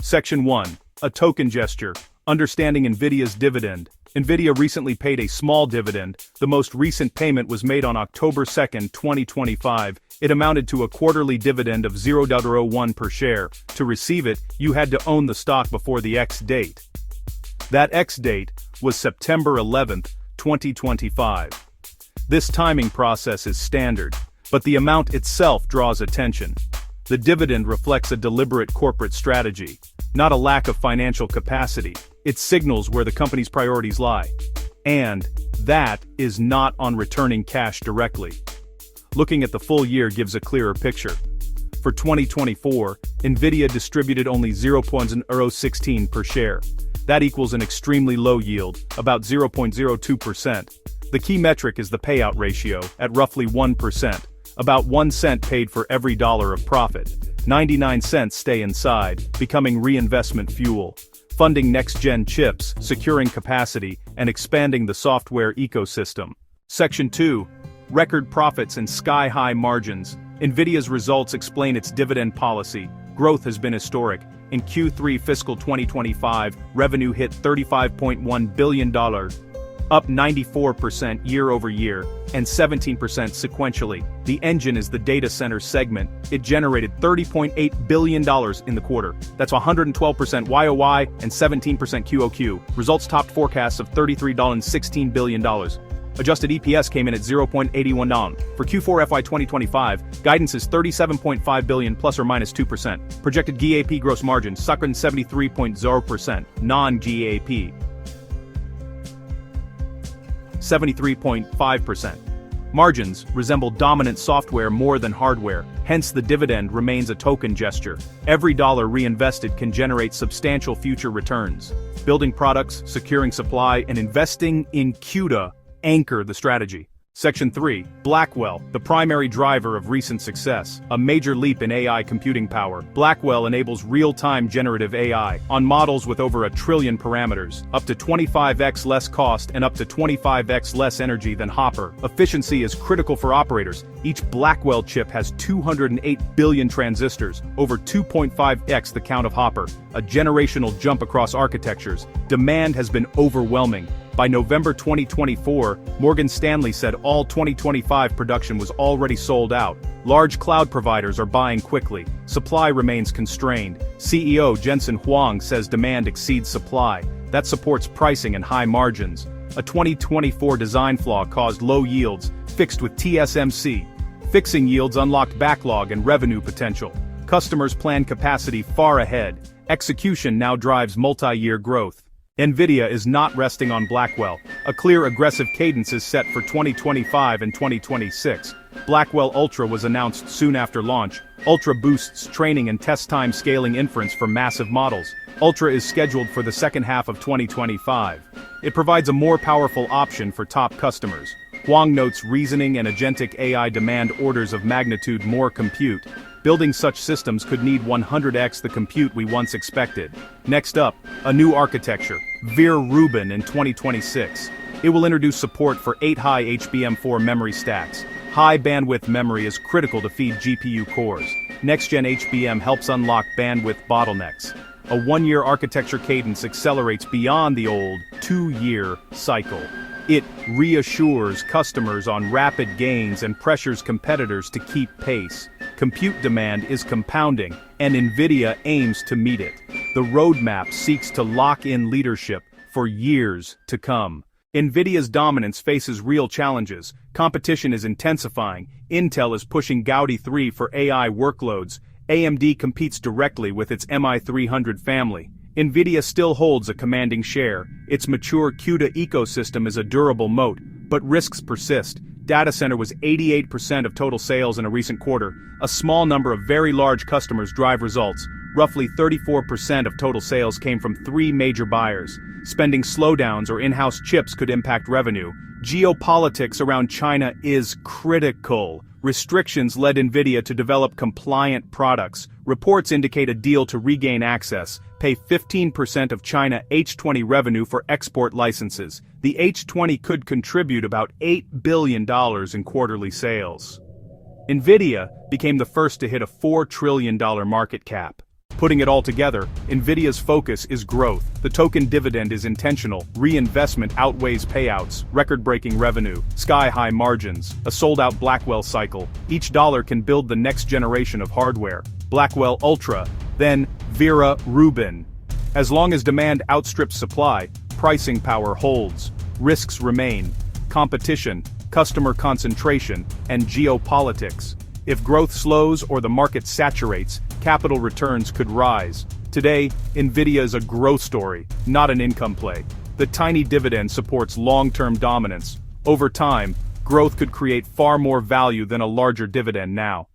Section 1. A token gesture. Understanding NVIDIA's dividend. NVIDIA recently paid a small dividend. The most recent payment was made on October 2, 2025. It amounted to a quarterly dividend of 0.01 per share. To receive it, you had to own the stock before the X date. That X date was September 11, 2025. This timing process is standard, but the amount itself draws attention. The dividend reflects a deliberate corporate strategy, not a lack of financial capacity. It signals where the company's priorities lie. And that is not on returning cash directly. Looking at the full year gives a clearer picture. For 2024, NVIDIA distributed only 0.016 per share. That equals an extremely low yield, about 0.02%. The key metric is the payout ratio, at roughly 1%. About 1 cent paid for every dollar of profit. 99 cents stay inside, becoming reinvestment fuel, funding next-gen chips, securing capacity, and expanding the software ecosystem. Section 2. Record profits and sky-high margins. NVIDIA's results explain its dividend policy. Growth has been historic. In Q3 fiscal 2025, revenue hit $35.1 billion, up 94% year-over-year, and 17% sequentially. The engine is the data center segment. It generated $30.8 billion in the quarter. That's 112% YOY and 17% QOQ. Results topped forecasts of $33.16 billion. Adjusted EPS came in at 0.81 NOM. For Q4 FY2025, guidance is $37.5 billion plus or minus 2%. Projected GAAP gross margin, 73.0%. Non-GAAP, 73.5%. Margins resemble dominant software more than hardware, hence the dividend remains a token gesture. Every dollar reinvested can generate substantial future returns. Building products, securing supply, and investing in CUDA anchor the strategy. Section 3. Blackwell, the primary driver of recent success. A major leap in AI computing power. Blackwell enables real-time generative AI on models with over 1 trillion parameters, up to 25x less cost and up to 25x less energy than Hopper. Efficiency is critical for operators. Each Blackwell chip has 208 billion transistors, over 2.5x the count of Hopper, a generational jump across architectures. Demand has been overwhelming. By November 2024, Morgan Stanley said all 2025 production was already sold out. Large cloud providers are buying quickly. Supply remains constrained. CEO Jensen Huang says demand exceeds supply. That supports pricing and high margins. A 2024 design flaw caused low yields, fixed with TSMC. Fixing yields unlocked backlog and revenue potential. Customers plan capacity far ahead. Execution now drives multi-year growth. NVIDIA is not resting on Blackwell. A clear aggressive cadence is set for 2025 and 2026. Blackwell Ultra was announced soon after launch. Ultra boosts training and test time scaling inference for massive models. Ultra is scheduled for the second half of 2025. It provides a more powerful option for top customers. Huang notes reasoning and agentic AI demand orders of magnitude more compute. Building such systems could need 100x the compute we once expected. Next up, a new architecture, Rubin in 2026. It will introduce support for 8-high HBM4 memory stacks. High bandwidth memory is critical to feed GPU cores. Next-gen HBM helps unlock bandwidth bottlenecks. A 1-year architecture cadence accelerates beyond the old 2-year cycle. It reassures customers on rapid gains and pressures competitors to keep pace. Compute demand is compounding, and NVIDIA aims to meet it. The roadmap seeks to lock in leadership for years to come. NVIDIA's dominance faces real challenges. Competition is intensifying. Intel is pushing Gaudi 3 for AI workloads. AMD competes directly with its MI300 family. NVIDIA still holds a commanding share. Its mature CUDA ecosystem is a durable moat, but risks persist. Data center was 88% of total sales in a recent quarter. A small number of very large customers drive results. Roughly 34% of total sales came from 3 major buyers. Spending slowdowns or in-house chips could impact revenue. Geopolitics around China is critical. Restrictions led NVIDIA to develop compliant products. Reports indicate a deal to regain access, pay 15% of China H20 revenue for export licenses. The H20 could contribute about $8 billion in quarterly sales. NVIDIA became the first to hit a $4 trillion market cap. Putting it all together, NVIDIA's focus is growth. The token dividend is intentional, reinvestment outweighs payouts, record-breaking revenue, sky-high margins, a sold-out Blackwell cycle. Each dollar can build the next generation of hardware. Blackwell Ultra, then Vera Rubin. As long as demand outstrips supply, pricing power holds. Risks remain: competition, customer concentration, and geopolitics. If growth slows or the market saturates, capital returns could rise. Today, NVIDIA is a growth story, not an income play. The tiny dividend supports long-term dominance. Over time, growth could create far more value than a larger dividend now.